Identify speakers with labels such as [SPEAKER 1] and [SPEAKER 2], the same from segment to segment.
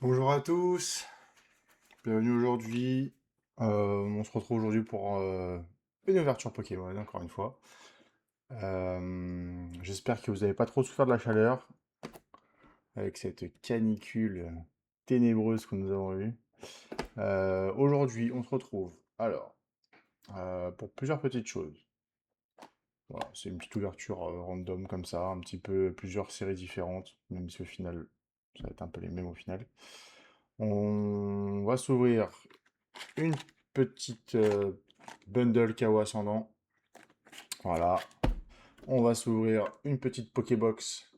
[SPEAKER 1] Bonjour à tous, bienvenue aujourd'hui. On se retrouve aujourd'hui pour une ouverture Pokémon, encore une fois. J'espère que vous n'avez pas trop souffert de la chaleur avec cette canicule ténébreuse que nous avons eue. Aujourd'hui, on se retrouve alors pour plusieurs petites choses. Voilà, c'est une petite ouverture random comme ça, un petit peu plusieurs séries différentes, même si au final, ça va être un peu les mêmes au final. On va s'ouvrir une petite bundle KO ascendant. Voilà. On va s'ouvrir une petite Pokébox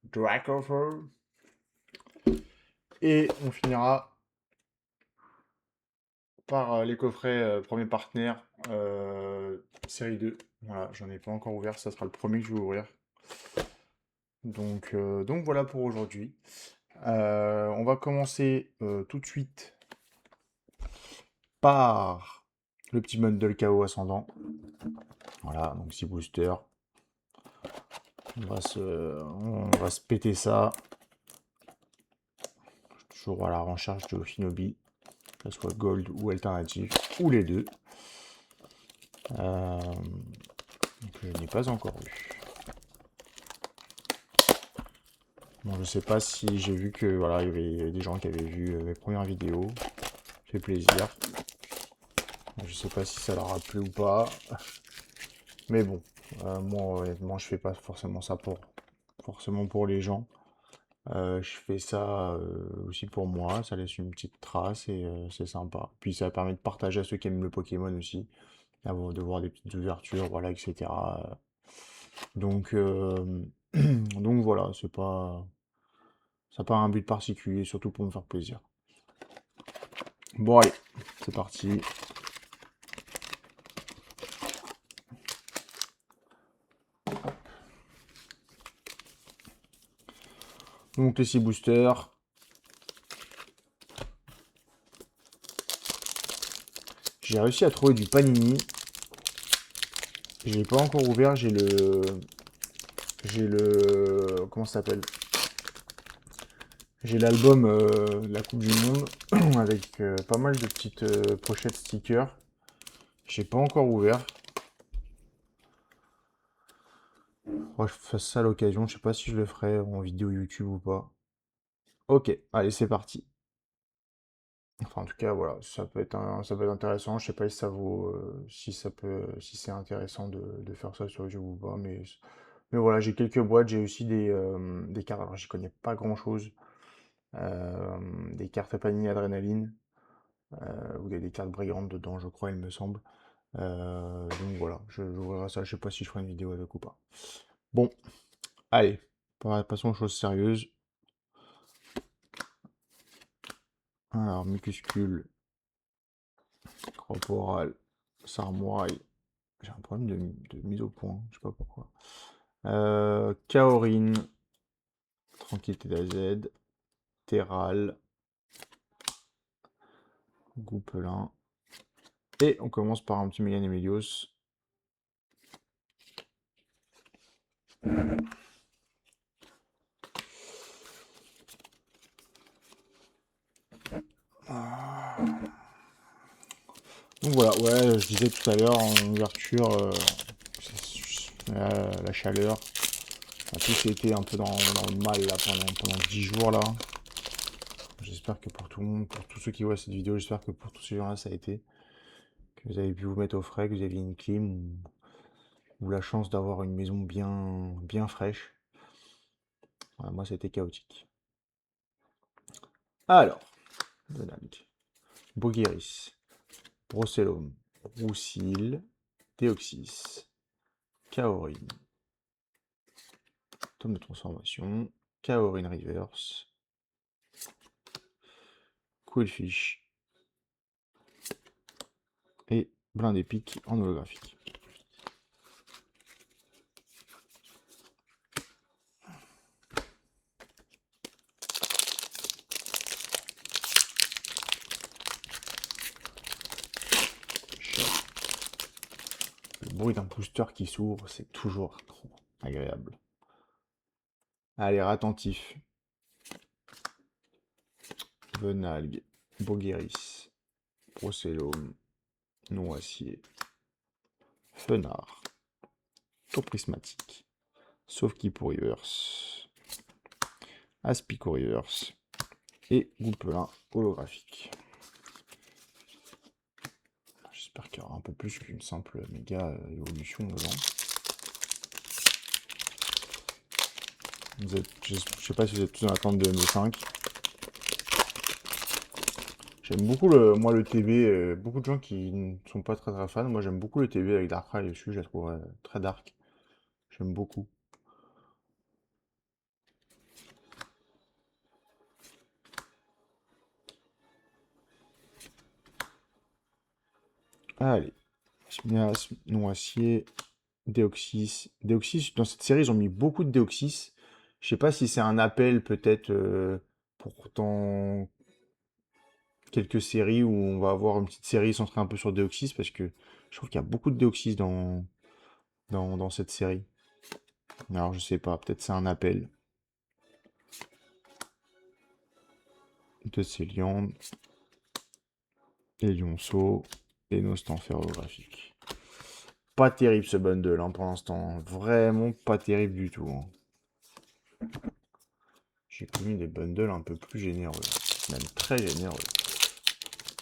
[SPEAKER 1] Dracofer. Et on finira par les coffrets premier partenaire série 2. Voilà, j'en ai pas encore ouvert, ça sera le premier que je vais ouvrir. Donc voilà pour aujourd'hui. On va commencer tout de suite par le petit bundle KO ascendant. Voilà, donc 6 boosters. On va se péter ça. Toujours à la recherche de Shinobi, que ce soit Gold ou alternatif, ou les deux. Que je n'ai pas encore eu. Bon, je sais pas si j'ai vu que voilà, il y avait des gens qui avaient vu mes premières vidéos. Ça fait plaisir. Je sais pas si ça leur a plu ou pas. Mais bon, moi honnêtement, je fais pas forcément ça forcément pour les gens. Je fais ça aussi pour moi, ça laisse une petite trace et c'est sympa. Puis ça permet de partager à ceux qui aiment le Pokémon aussi, de voir des petites ouvertures, voilà, etc. Donc, donc voilà, ça n'a pas un but particulier, surtout pour me faire plaisir. Bon allez, c'est parti. Donc les 6 boosters. J'ai réussi à trouver du Panini. Je l'ai pas encore ouvert, comment ça s'appelle? J'ai l'album La Coupe du Monde avec pas mal de petites pochettes stickers. J'ai pas encore ouvert. Faudra que je fasse ça à l'occasion. Je sais pas si je le ferai en vidéo YouTube ou pas. Ok, allez, c'est parti. Enfin, en tout cas, voilà, ça peut être intéressant. Je sais pas si ça vaut, si c'est intéressant de faire ça sur YouTube ou pas, mais voilà, j'ai quelques boîtes. J'ai aussi des cartes. Alors, j'y connais pas grand-chose. Des cartes à Panini Adrénaline, où il y a des cartes brillantes dedans, je crois, il me semble. Donc voilà, j'ouvrirai ça. Je sais pas si je ferai une vidéo avec ou pas. Bon, allez, passons aux choses sérieuses. Alors, Mucuscule, Corporal, Sarmouraï. J'ai un problème de mise au point, je sais pas pourquoi. Kaorin, Tranquillité d'AZ, Terral, Goupelin. Et on commence par un petit Megan Emilios. Donc voilà, ouais, je disais tout à l'heure en ouverture, la chaleur. On a tous été un peu dans le mal là, pendant 10 jours là. J'espère que pour tout le monde, pour tous ceux qui voient cette vidéo, j'espère que pour tous ces gens-là ça a été. Que vous avez pu vous mettre au frais, que vous aviez une clim ou la chance d'avoir une maison bien fraîche. Voilà, moi c'était chaotique. Alors, Donald, Bogueris, Brocellum, Roussil, Deoxys, Kaorin, tome de transformation, Kaorin Reverse, Quillfish et Blind Epic en holographique. Le bruit d'un booster qui s'ouvre, c'est toujours trop agréable. Allez, attentif. Venalgue, Bogueris, Procellum, Noacier, Fenard, Tour Prismatique, Sauf-qui pour Reverse, Aspico Reverse et Goupelin holographique. J'espère qu'il y aura un peu plus qu'une simple méga évolution dedans. Je sais pas si vous êtes tous en attente de ME5. J'aime beaucoup moi le TB. Beaucoup de gens qui ne sont pas très fans. Moi j'aime beaucoup le TB avec Darkrai dessus. Je la trouve très dark. J'aime beaucoup. Allez. Miasme, Noacier, Déoxys. Déoxys, dans cette série, ils ont mis beaucoup de Déoxys. Je sais pas si c'est un appel peut-être pour dans quelques séries où on va avoir une petite série centrée un peu sur Déoxys parce que je trouve qu'il y a beaucoup de Déoxys dans cette série. Alors je sais pas, peut-être c'est un appel de Céliande, et Lionceau et Nostanfer holographique. Pas terrible ce bundle pour l'instant, vraiment pas terrible du tout. J'ai connu des bundles un peu plus généreux, même très généreux.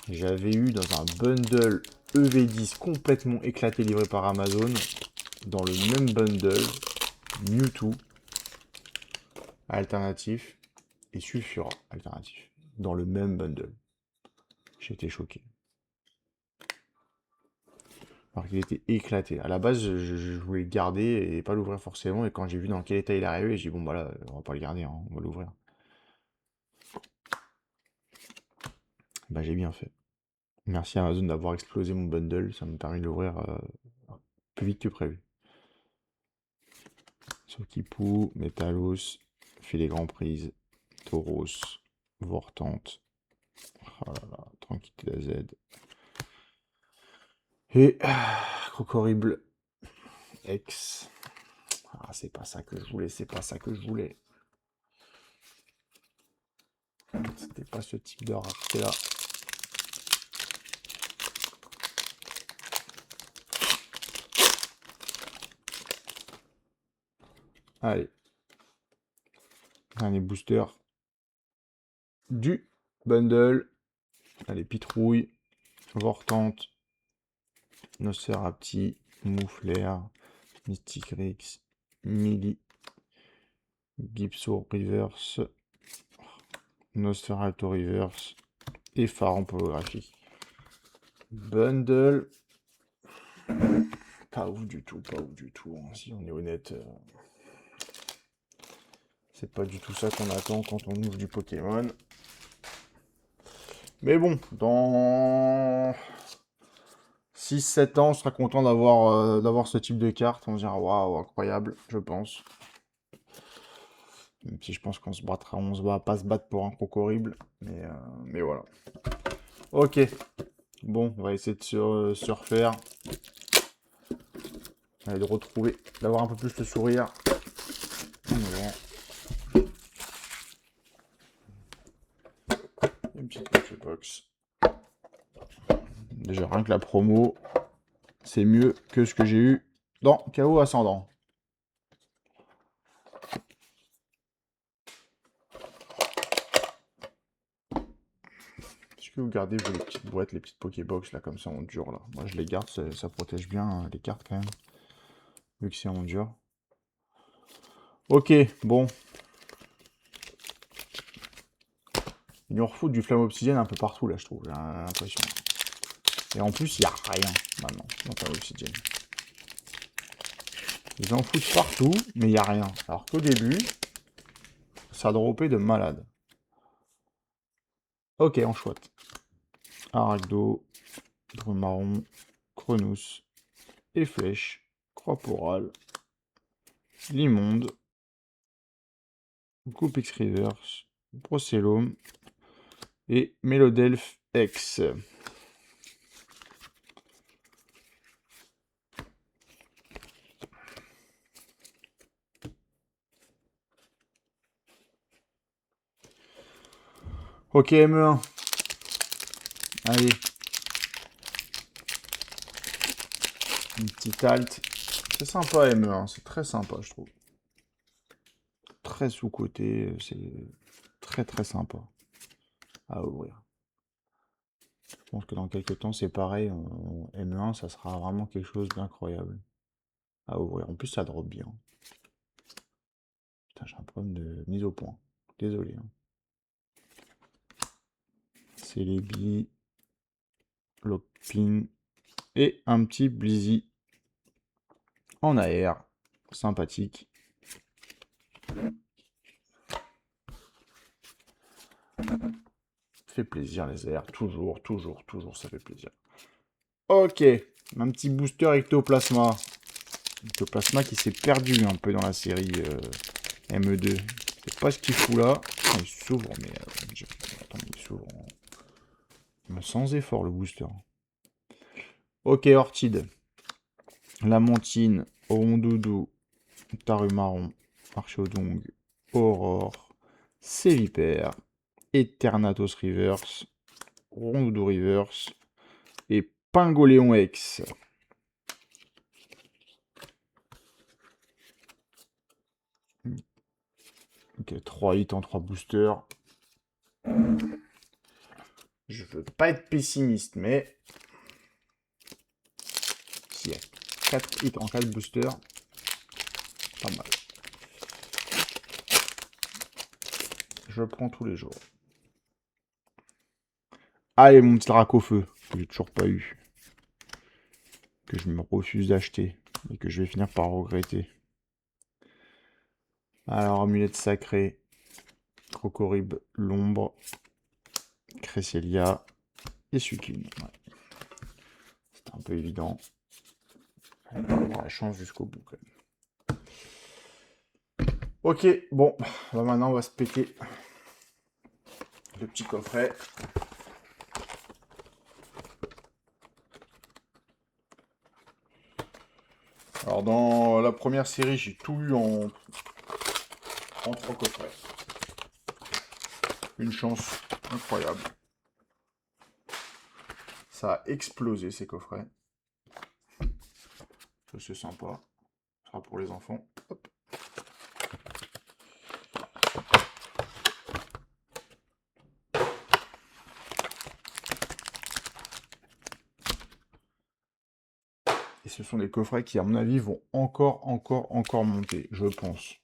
[SPEAKER 1] J'avais eu dans un bundle EV10 complètement éclaté livré par Amazon, dans le même bundle, Mewtwo alternatif et Sulfura alternatif, dans le même bundle. J'étais choqué. Alors qu'il était éclaté. À la base, je voulais le garder et pas l'ouvrir forcément, et quand j'ai vu dans quel état il arrivait, j'ai dit bon bah là, on va pas le garder, on va l'ouvrir. Bah j'ai bien fait. Merci Amazon d'avoir explosé mon bundle, ça me permet de l'ouvrir plus vite que prévu. Sokipou, Metalos, Filet Prises, Tauros, Vortante, oh là là, Tranquillité AZ. Et Crocorible X. Ah, c'est pas ça que je voulais, c'est pas ça que je voulais. C'était pas ce type de rareté là. Allez. Dernier booster du bundle. Allez, Pitrouille, Vortante, Nosferapti, Mouflair, Mystic Rix, Mili, Gipso Reverse, Nosferatu Reverse et Pharaon holographique. Bundle. Pas ouf du tout, pas ouf du tout. Si on est honnête, c'est pas du tout ça qu'on attend quand on ouvre du Pokémon. Mais bon, dans 6-7 ans, on sera content d'avoir ce type de carte. On se dira waouh, incroyable, je pense. Même si je pense qu'on se battra, on se va pas se battre pour un Crocorible. Mais voilà. Ok. Bon, on va essayer de se refaire. Allez, de retrouver, d'avoir un peu plus le sourire. Une petite box. Déjà, rien que la promo, c'est mieux que ce que j'ai eu dans Chaos Ascendant. Est-ce que vous gardez vous, les petites boîtes, les petites Pokébox là comme ça en dur là? Moi je les garde, ça protège bien les cartes quand même. Vu que c'est en dur. Ok, bon. Ils nous refoutent du flamme obsidienne un peu partout là je trouve, j'ai l'impression. Et en plus il n'y a rien maintenant dans flamme obsidienne. Ils en foutent partout, mais il n'y a rien. Alors qu'au début, ça droppait de malade. Ok, en chouette. Aragdo, Drumarron, Cronus, et Flèche, Croix-Porale, Limonde, Coupe X Reverse, Procellum et Mélodelph X. Ok, ME1. Allez. Une petite halte. C'est sympa, ME1. C'est très sympa, je trouve. Très sous-côté. C'est très très sympa à ouvrir. Je pense que dans quelques temps, c'est pareil. ME1, ça sera vraiment quelque chose d'incroyable à ouvrir. En plus, ça drop bien. Putain, j'ai un problème de mise au point. Désolé. Hein. C'est les billes. Lockpin. Et un petit Blizzy en AR. Sympathique. Fait plaisir les airs. Toujours, toujours, toujours, ça fait plaisir. Ok. Un petit booster ectoplasma. Ectoplasma qui s'est perdu un peu dans la série ME2. Je sais pas ce qu'il fout là. Il s'ouvre, mais... attends, il s'ouvre sans effort le booster. Ok, Orchid. Lamentine, Rondoudou, Tarumaron, Archodong, Aurore, Cévipère, Eternatus Reverse, Rondoudou Reverse et Pingoléon X. Ok, 3 hits en 3 boosters. Je veux pas être pessimiste, mais... s'il y a 4 hits en 4 boosters, pas mal. Je prends tous les jours. Allez, mon petit Dracofeu, que j'ai toujours pas eu. Que je me refuse d'acheter. Et que je vais finir par regretter. Alors, amulette sacrée. Crocorib, l'ombre. Cresselia. Et Suicune. Ouais. C'était un peu évident. On va avoir la chance jusqu'au bout, quand même. Ok, bon. Bah, maintenant, on va se péter le petit coffret. Alors, dans la première série, j'ai tout eu en 3 coffrets. Une chance incroyable. Ça a explosé, ces coffrets. Ça, c'est sympa. Ce sera pour les enfants. Hop. Et ce sont des coffrets qui, à mon avis, vont encore monter, je pense.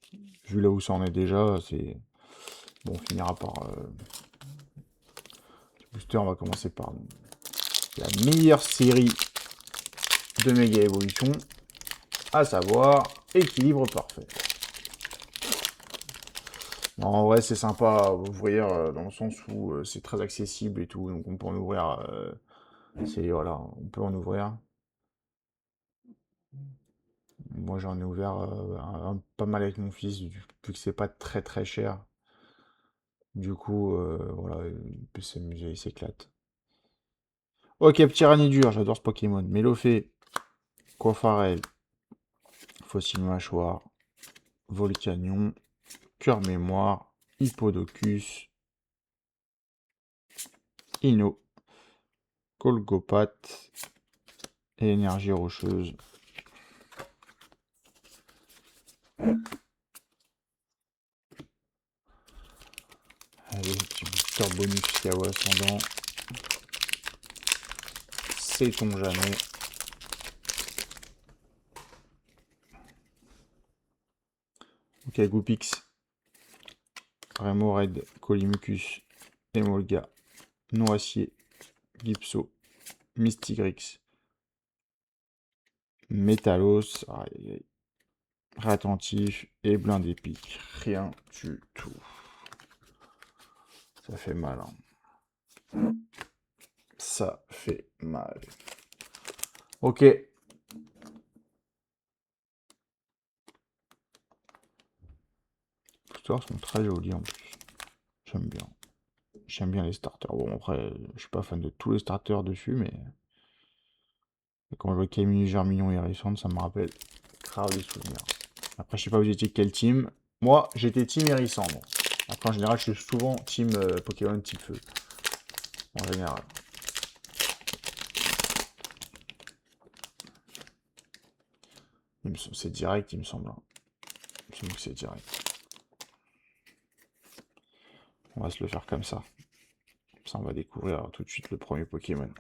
[SPEAKER 1] Vu là où ça en est déjà, c'est... Bon, on finira par... Booster, on va commencer par la meilleure série de Méga Évolution, à savoir Équilibre Parfait. Non, en vrai, c'est sympa à ouvrir dans le sens où c'est très accessible et tout, donc on peut en ouvrir... voilà, on peut en ouvrir. Moi, j'en ai ouvert pas mal avec mon fils, vu que c'est pas très très cher. Du coup, voilà, il peut s'amuser, il s'éclate. Ok, petit Ranidur, j'adore ce Pokémon. Mélofée, Coifarel, Fossile Mâchoire, Volcanion, Cœur Mémoire, Hippodocus, Ino, Colgopath et Énergie Rocheuse. Allez, petit booster bonus Chaos Ascendant. Sait-on jamais. Ok, Goopix, Remoraid, Colimucus, Emolga, Noacier, Gipso, Mystigrix, Métalos, Réattentif et blindé pique. Rien du tout. Ça fait mal. Hein. Ça fait mal. Ok. Les boosters sont très jolis en plus. J'aime bien. J'aime bien les starters. Bon, après, je suis pas fan de tous les starters dessus, mais quand je vois Camille, Germignon et Hérissante, ça me rappelle grave des souvenirs. Après, je sais pas, vous étiez quel team. Moi, j'étais team Hérissandre. Après, en général, je suis souvent team Pokémon type feu. En général. C'est direct, il me semble, hein. Il me semble que c'est direct. On va se le faire comme ça. Comme ça, on va découvrir tout de suite le premier Pokémon.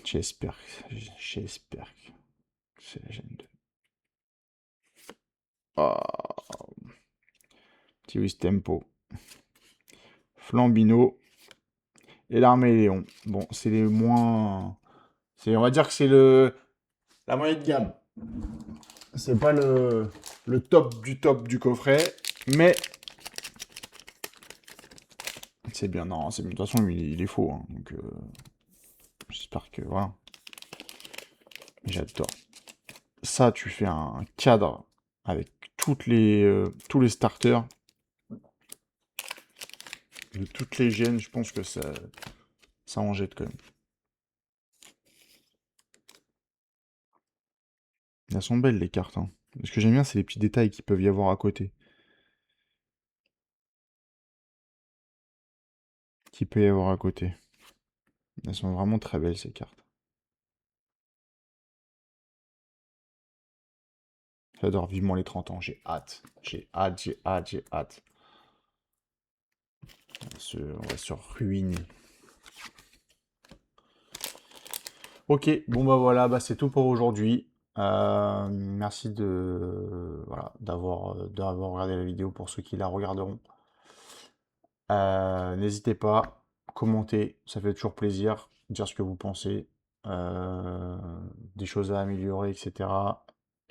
[SPEAKER 1] J'espère que c'est la gêne de... Ah, petit Tempo. Flambino et l'Arméléon. Bon, c'est les moins... On va dire que c'est la moyenne de gamme. C'est pas le top du coffret, mais c'est bien. Non, c'est bien. De toute façon, il est faux, hein, donc j'espère que voilà. J'adore. Ça, tu fais un cadre avec tous les starters de toutes les gènes. Je pense que ça en jette quand même. Elles sont belles les cartes, hein. Ce que j'aime bien, c'est les petits détails qu'il peuvent y avoir à côté. Qu'il peut y avoir à côté. Elles sont vraiment très belles ces cartes. J'adore vivement les 30 ans, j'ai hâte. J'ai hâte, j'ai hâte, j'ai hâte. On va se ruiner. Ok, bon bah voilà, bah c'est tout pour aujourd'hui. Merci voilà, d'avoir regardé la vidéo pour ceux qui la regarderont. N'hésitez pas, commentez, ça fait toujours plaisir, dire ce que vous pensez, euh, des choses à améliorer, etc.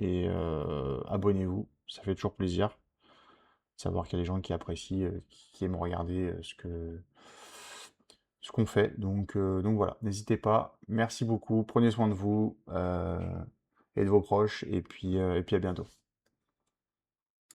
[SPEAKER 1] Et abonnez-vous, ça fait toujours plaisir de savoir qu'il y a des gens qui apprécient, qui aiment regarder ce qu'on fait. Donc voilà, n'hésitez pas, merci beaucoup, prenez soin de vous et de vos proches, et puis à bientôt.